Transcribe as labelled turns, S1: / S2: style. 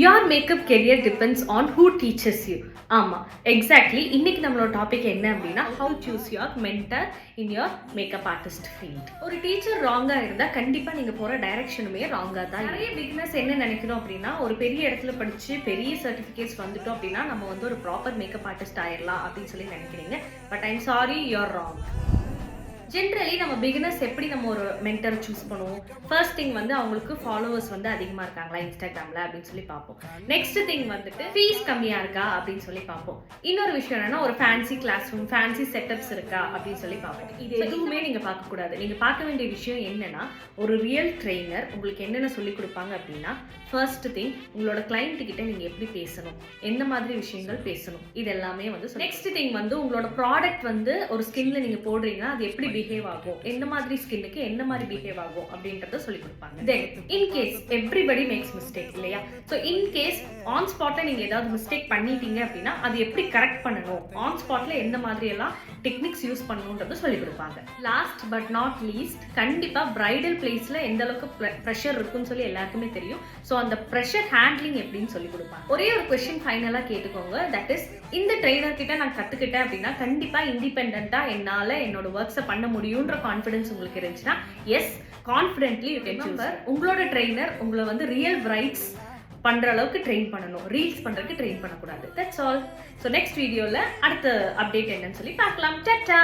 S1: Your makeup career depends on who teaches you. ஆமா, exactly. இன்னைக்கு நம்மளோட டாபிக் என்ன அப்படின்னா how choose your mentor in your makeup artist field. ஒரு teacher ராங்கா இருந்தா கண்டிப்பா நீங்க போற டைரக்ஷனுமே ராங்கா தான். நிறைய பிகினர்ஸ் என்ன நினைக்கிறோம் அப்படின்னா, ஒரு பெரிய இடத்துல படிச்சு பெரிய சர்டிபிகேட்ஸ் வந்துட்டோம் அப்படின்னா நம்ம வந்து ஒரு ப்ராப்பர் மேக்கப் ஆர்டிஸ்ட் ஆயிடலாம் அப்படின்னு சொல்லி நினைக்கிறீங்க. But I'm sorry, you're wrong. Generally நம்ம பிகினர்ஸ் எப்படி நம்ம ஒரு மென்டரை சூஸ் பண்ணுவோம்? ஃபர்ஸ்ட் திங் வந்து அவங்களுக்கு ஃபாலோவர்ஸ் வந்து அதிகமாக இருக்காங்களா இன்ஸ்டாகிராமில் அப்படின்னு சொல்லி பார்ப்போம். நெக்ஸ்ட் திங் வந்துட்டு ஃபீஸ் கம்மியாக இருக்கா அப்படின்னு சொல்லி பார்ப்போம். இன்னொரு விஷயம் என்னன்னா, ஒரு fancy classroom, fancy setups இருக்கா அப்படின்னு சொல்லி பார்ப்போம். இது எதுவுமே நீங்கள் பார்க்கக்கூடாது. நீங்கள் பார்க்க வேண்டிய விஷயம் என்னன்னா, ஒரு ரியல் ட்ரெயினர் உங்களுக்கு என்னென்ன சொல்லி கொடுப்பாங்க அப்படின்னா, ஃபர்ஸ்ட் திங் உங்களோட கிளைண்ட் கிட்ட நீங்கள் எப்படி பேசணும், எந்த மாதிரி விஷயங்கள் பேசணும், இது எல்லாமே வந்து நெக்ஸ்ட் திங் வந்து உங்களோட ப்ராடக்ட் வந்து ஒரு ஸ்கின்ல நீங்கள் போடுறீங்கன்னா அது எப்படி பிஹேவ் ஆகும், எந்த மாதிரி ஸ்கின்னுக்கு என்ன மாதிரி பிஹேவ் ஆகும் அப்படின்றத சொல்லி கொடுப்பாங்க. Then in case everybody makes mistake இல்லையா? ஸோ இன் கேஸ் ஆன் ஸ்பாட்ல நீங்க ஏதாவது மிஸ்டேக் பண்ணிட்டீங்க அப்படின்னா அது எப்படி கரெக்ட் பண்ணணும், ஆன் ஸ்பாட்ல எந்த மாதிரி எல்லாம் டெக்னிக்ஸ் யூஸ் பண்ணணும்ன்றது சொல்லி கொடுப்பாங்க. லாஸ்ட் பட் நாட் லீஸ்ட், கண்டிப்பா பிரைடல் பிளேஸ்ல எந்த அளவுக்கு ப்ரெஷர் இருக்குன்னு சொல்லி எல்லாருக்குமே தெரியும். ஸோ அந்த ப்ரெஷர் ஹேண்ட்லிங் எப்படின்னு சொல்லி கொடுப்பாங்க. ஒரே ஒரு கொஸ்டின் ஃபைனலா கேட்டுக்கோங்க. தட் இஸ், இந்த ட்ரெயினர் கிட்ட நான் கத்துக்கிட்டேன் அப்படின்னா கண்டிப்பா இண்டிபெண்டா என்னால என்னோட ஒர்க்ஸை பண்ண முடியும்ன்ற கான்ஃபிடன்ஸ் உங்களுக்கு இருந்துச்சுன்னா yes, confidently you can choose. உங்களோட ட்ரெயினர் உங்களை வந்து ரியல் பிரைட்ஸ் பண்ற அளவுக்கு ட்ரெயின் பண்ணணும், ரீல்ஸ் பண்றதுக்கு ட்ரெயின் பண்ணக்கூடாது. That's all. ஸோ நெக்ஸ்ட் வீடியோல அடுத்த அப்டேட் என்னன்னு சொல்லி பார்க்கலாம். டாடா.